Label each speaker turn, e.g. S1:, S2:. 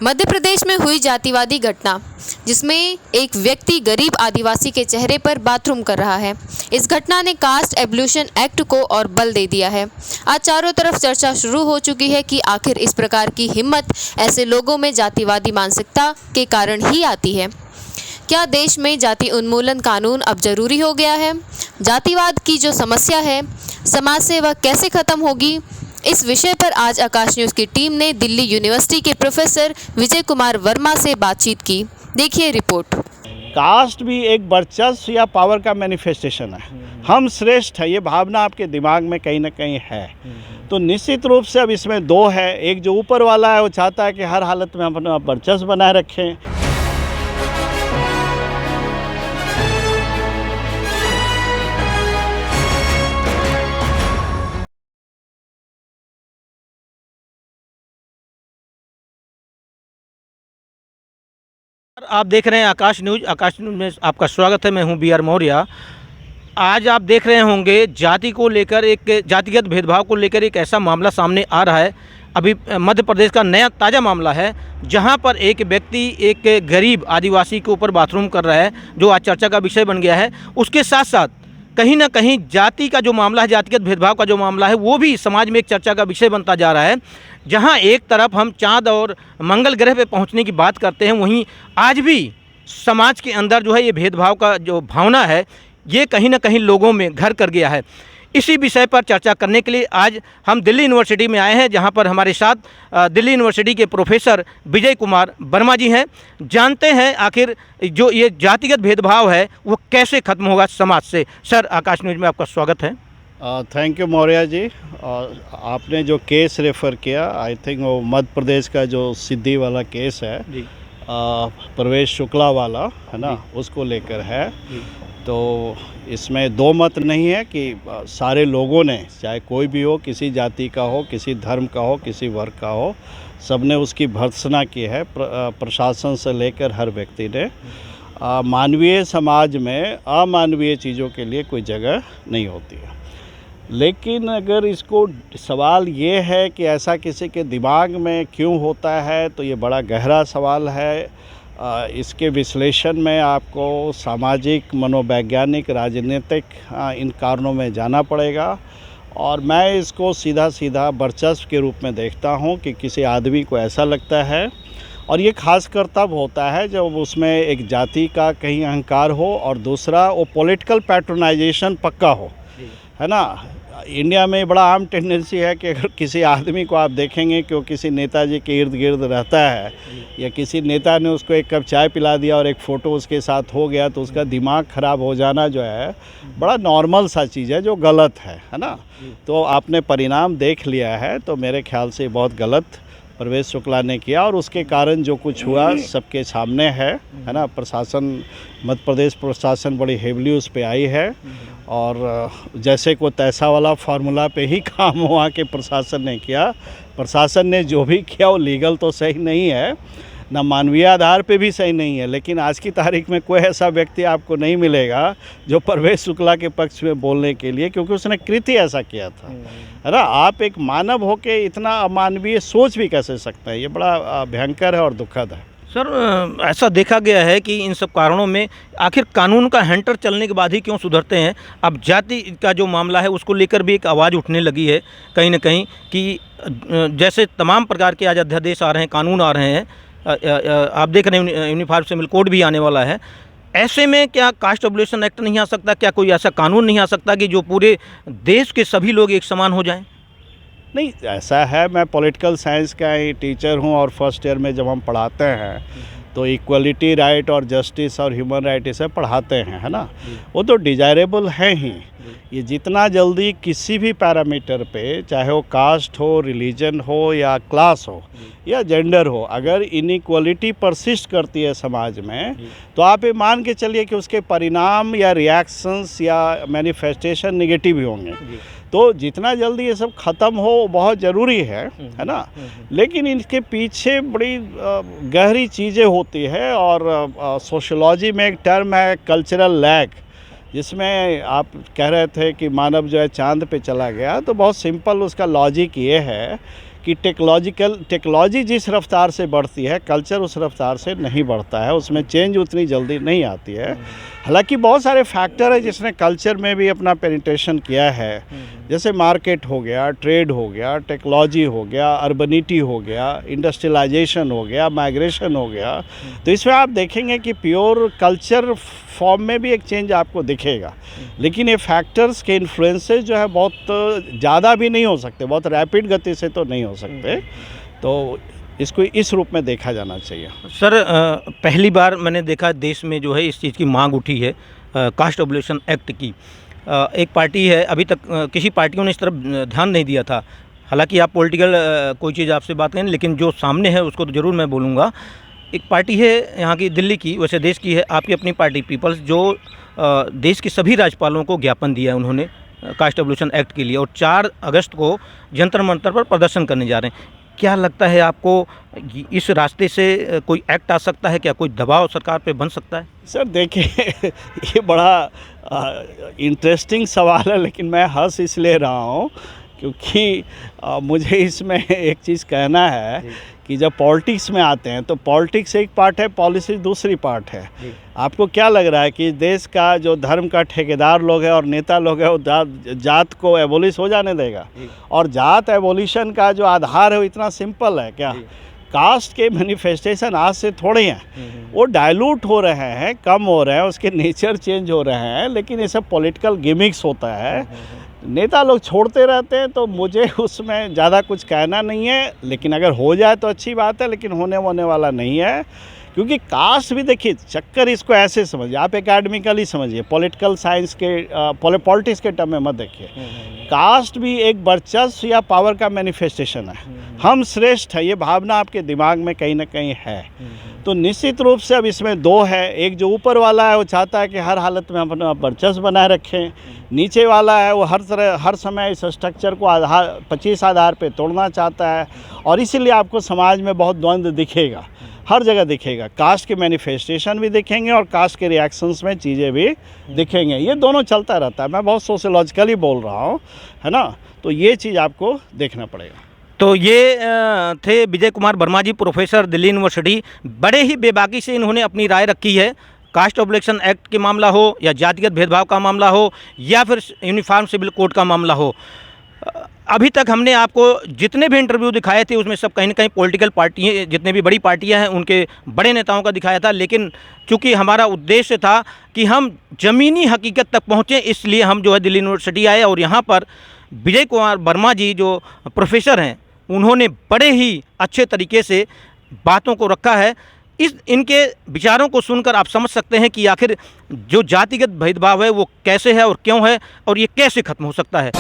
S1: मध्य प्रदेश में हुई जातिवादी घटना, जिसमें एक व्यक्ति गरीब आदिवासी के चेहरे पर बाथरूम कर रहा है। इस घटना ने कास्ट एबोलिशन एक्ट को और बल दे दिया है। आज चारों तरफ चर्चा शुरू हो चुकी है कि आखिर इस प्रकार की हिम्मत ऐसे लोगों में जातिवादी मानसिकता के कारण ही आती है। क्या देश में जाति उन्मूलन कानून अब जरूरी हो गया है? जातिवाद की जो समस्या है समाज से, वह कैसे खत्म होगी? इस विषय पर आज आकाश न्यूज़ की टीम ने दिल्ली यूनिवर्सिटी के प्रोफेसर विजय कुमार वर्मा से बातचीत की। देखिए रिपोर्ट।
S2: कास्ट भी एक वर्चस्व या पावर का मैनिफेस्टेशन है। हम श्रेष्ठ है, ये भावना आपके दिमाग में कहीं ना कहीं है। तो निश्चित रूप से अब इसमें दो है। एक जो ऊपर वाला है, वो चाहता है कि हर हालत में हम अपना वर्चस्व बनाए रखें।
S3: आप देख रहे हैं आकाश न्यूज़ में आपका स्वागत है। मैं हूं बी.आर. मौर्य। आज आप देख रहे होंगे जाति को लेकर, एक जातिगत भेदभाव को लेकर एक ऐसा मामला सामने आ रहा है। अभी मध्य प्रदेश का नया ताज़ा मामला है, जहां पर एक व्यक्ति एक गरीब आदिवासी के ऊपर बाथरूम कर रहा है, जो आज चर्चा का विषय बन गया है। उसके साथ साथ कहीं ना कहीं जाति का जो मामला है, जातिगत भेदभाव का जो मामला है, वो भी समाज में एक चर्चा का विषय बनता जा रहा है। जहां एक तरफ हम चांद और मंगल ग्रह पे पहुंचने की बात करते हैं, वहीं आज भी समाज के अंदर जो है ये भेदभाव का जो भावना है, ये कहीं ना कहीं लोगों में घर कर गया है। इसी विषय पर चर्चा करने के लिए आज हम दिल्ली यूनिवर्सिटी में आए हैं, जहां पर हमारे साथ दिल्ली यूनिवर्सिटी के प्रोफेसर विजय कुमार वर्मा जी हैं। जानते हैं आखिर जो ये जातिगत भेदभाव है वो कैसे खत्म होगा समाज से। सर, आकाश न्यूज़ में आपका स्वागत है।
S2: Thank you Maurya ji. आपने जो केस रेफ़र किया, आई थिंक वो मध्य प्रदेश का जो सिद्धि वाला केस है, प्रवेश शुक्ला वाला है ना, उसको लेकर है। तो इसमें दो मत नहीं है कि सारे लोगों ने, चाहे कोई भी हो, किसी जाति का हो, किसी धर्म का हो, किसी वर्ग का हो, सब ने उसकी भर्त्सना की है। प्रशासन से लेकर हर व्यक्ति ने। मानवीय समाज में अमानवीय चीज़ों के लिए कोई जगह नहीं होती है। लेकिन अगर इसको सवाल ये है कि ऐसा किसी के दिमाग में क्यों होता है, तो ये बड़ा गहरा सवाल है। इसके विश्लेषण में आपको सामाजिक, मनोवैज्ञानिक, राजनीतिक इन कारणों में जाना पड़ेगा। और मैं इसको सीधा सीधा वर्चस्व के रूप में देखता हूँ कि किसी आदमी को ऐसा लगता है, और ये खासकर तब होता है जब उसमें एक जाति का कहीं अहंकार हो और दूसरा वो पॉलिटिकल पैट्रोनाइजेशन पक्का हो, है ना। इंडिया में बड़ा आम टेंडेंसी है कि अगर किसी आदमी को आप देखेंगे कि वो किसी नेताजी के इर्द गिर्द रहता है, या किसी नेता ने उसको एक कप चाय पिला दिया और एक फ़ोटो उसके साथ हो गया, तो उसका दिमाग ख़राब हो जाना जो है बड़ा नॉर्मल सा चीज़ है, जो गलत है ना। तो आपने परिणाम देख लिया है, तो मेरे ख्याल से बहुत गलत प्रवेश शुक्ला ने किया, और उसके कारण जो कुछ हुआ सबके सामने है ना। प्रशासन, मध्य प्रदेश प्रशासन बड़ी हेवली उस पे आई है, और जैसे को तैसा वाला फार्मूला पे ही काम हुआ कि प्रशासन ने किया। प्रशासन ने जो भी किया वो लीगल तो सही नहीं है, ना मानवीय आधार पे भी सही नहीं है। लेकिन आज की तारीख में कोई ऐसा व्यक्ति आपको नहीं मिलेगा जो प्रवेश शुक्ला के पक्ष में बोलने के लिए, क्योंकि उसने कृत्य ऐसा किया था, है ना। आप एक मानव होके इतना अमानवीय सोच भी कैसे सकते हैं, ये बड़ा भयंकर है और दुखद है।
S3: सर, ऐसा देखा गया है कि इन सब कारणों में आखिर कानून का हैंटर चलने के बाद ही क्यों सुधरते हैं। अब जाति का जो मामला है उसको लेकर भी एक आवाज़ उठने लगी है कहीं ना कहीं, कि जैसे तमाम प्रकार के आज अध्यादेश आ रहे हैं, कानून आ रहे हैं, आप देख रहे हैं यूनिफॉर्म सिविल कोड भी आने वाला है। ऐसे में क्या कास्ट एबोलिशन एक्ट नहीं आ सकता? क्या कोई ऐसा कानून नहीं आ सकता कि जो पूरे देश के सभी लोग एक समान हो जाएं?
S2: नहीं, ऐसा है। मैं पॉलिटिकल साइंस का ही टीचर हूँ, और फर्स्ट ईयर में जब हम पढ़ाते हैं तो इक्वलिटी राइट और जस्टिस और ह्यूमन राइट इसे पढ़ाते हैं, है ना। वो तो डिजायरेबल है ही। ये जितना जल्दी किसी भी पैरामीटर पे, चाहे वो कास्ट हो, रिलीजन हो, या क्लास हो, या जेंडर हो, अगर इनइक्वलिटी परसिस्ट करती है समाज में, तो आप ये मान के चलिए कि उसके परिणाम या रिएक्शंस या मैनिफेस्टेशन नेगेटिव ही होंगे। तो जितना जल्दी ये सब ख़त्म हो बहुत ज़रूरी है ना। लेकिन इनके पीछे बड़ी गहरी चीज़ें होती है, और सोशियोलॉजी में एक टर्म है कल्चरल लैग, जिसमें आप कह रहे थे कि मानव जो है चांद पे चला गया। तो बहुत सिंपल उसका लॉजिक ये है कि टेक्नोलॉजी जिस रफ्तार से बढ़ती है, कल्चर उस रफ्तार से नहीं बढ़ता है, उसमें चेंज उतनी जल्दी नहीं आती है। हालांकि बहुत सारे फैक्टर है जिसने कल्चर में भी अपना पेनिट्रेशन किया है, जैसे मार्केट हो गया, ट्रेड हो गया, टेक्नोलॉजी हो गया, अर्बनिटी हो गया, इंडस्ट्रियलाइजेशन हो गया, माइग्रेशन हो गया। तो इसमें आप देखेंगे कि प्योर कल्चर फॉर्म में भी एक चेंज आपको दिखेगा, लेकिन ये फैक्टर्स के इन्फ्लुएंसेस जो है बहुत ज़्यादा भी नहीं हो सकते, बहुत रैपिड गति से तो नहीं हो सकते। तो इसको इस रूप में देखा जाना चाहिए।
S3: सर पहली बार मैंने देखा देश में जो है इस चीज़ की मांग उठी है कास्ट एबोलिशन एक्ट की। एक पार्टी है, अभी तक किसी पार्टियों ने इस तरफ ध्यान नहीं दिया था। हालांकि आप पॉलिटिकल कोई चीज़ आपसे बात करें, लेकिन जो सामने है उसको तो ज़रूर मैं बोलूँगा। एक पार्टी है यहाँ की, दिल्ली की, वैसे देश की है आपकी अपनी पार्टी पीपल्स, जो देश के सभी राज्यपालों को ज्ञापन दिया है उन्होंने कास्ट एबोलिशन एक्ट के लिए, और 4 अगस्त को जंतर मंतर पर प्रदर्शन करने जा रहे हैं। क्या लगता है आपको, इस रास्ते से कोई एक्ट आ सकता है क्या? कोई दबाव सरकार पे बन सकता है?
S2: सर देखिए ये बड़ा इंटरेस्टिंग सवाल है, लेकिन मैं हंस इसलिए रहा हूँ क्योंकि मुझे इसमें एक चीज़ कहना है कि जब पॉलिटिक्स में आते हैं तो पॉलिटिक्स एक पार्ट है, पॉलिसी दूसरी पार्ट है। आपको क्या लग रहा है कि देश का जो धर्म का ठेकेदार लोग है और नेता लोग है वो जात को एबोलिश हो जाने देगा? और जात एबोलिशन का जो आधार है वो इतना सिंपल है क्या? कास्ट के मैनिफेस्टेशन आज से थोड़े हैं, वो डाइल्यूट हो रहे हैं, कम हो रहे हैं, उसके नेचर चेंज हो रहे हैं, लेकिन ये सब पॉलिटिकल गिमिक्स होता है, नेता लोग छोड़ते रहते हैं। तो मुझे उसमें ज़्यादा कुछ कहना नहीं है, लेकिन अगर हो जाए तो अच्छी बात है, लेकिन होने वाला नहीं है। क्योंकि कास्ट भी देखिए, चक्कर इसको ऐसे समझिए, आप एकेडमिकली समझिए, पॉलिटिकल साइंस के पॉलिटिक्स के टर्म में मत देखिए। कास्ट भी एक वर्चस्व या पावर का मैनिफेस्टेशन है। हम श्रेष्ठ है, ये भावना आपके दिमाग में कहीं ना कहीं है। तो निश्चित रूप से अब इसमें 2 है। एक जो ऊपर वाला है वो चाहता है कि हर हालत में अपना वर्चस्व बनाए रखें, नीचे वाला है वो हर समय इस स्ट्रक्चर को 25 आधार पे तोड़ना चाहता है। और इसीलिए आपको समाज में बहुत द्वंद्व दिखेगा, हर जगह दिखेगा। कास्ट के मैनिफेस्टेशन भी दिखेंगे और कास्ट के रिएक्शंस में चीज़ें भी दिखेंगे। ये दोनों चलता रहता है। मैं बहुत सोशियोलॉजिकली बोल रहा हूँ, है ना? तो ये चीज़ आपको देखना पड़ेगा।
S3: तो ये थे विजय कुमार वर्मा जी, प्रोफेसर, दिल्ली यूनिवर्सिटी। बड़े ही बेबाकी से इन्होंने अपनी राय रखी है। कास्ट एबोलिशन एक्ट के मामला हो या जातिगत भेदभाव का मामला हो या फिर यूनिफॉर्म सिविल कोड का मामला हो, अभी तक हमने आपको जितने भी इंटरव्यू दिखाए थे उसमें सब कहीं ना कहीं पॉलिटिकल पार्टियाँ, जितने भी बड़ी पार्टियां हैं उनके बड़े नेताओं का दिखाया था। लेकिन चूंकि हमारा उद्देश्य था कि हम ज़मीनी हकीकत तक पहुँचें, इसलिए हम जो है दिल्ली यूनिवर्सिटी आए और यहाँ पर विजय कुमार वर्मा जी जो प्रोफेसर हैं उन्होंने बड़े ही अच्छे तरीके से बातों को रखा है। इनके विचारों को सुनकर आप समझ सकते हैं कि आखिर जो जातिगत भेदभाव है वो कैसे है और क्यों है और ये कैसे ख़त्म हो सकता है।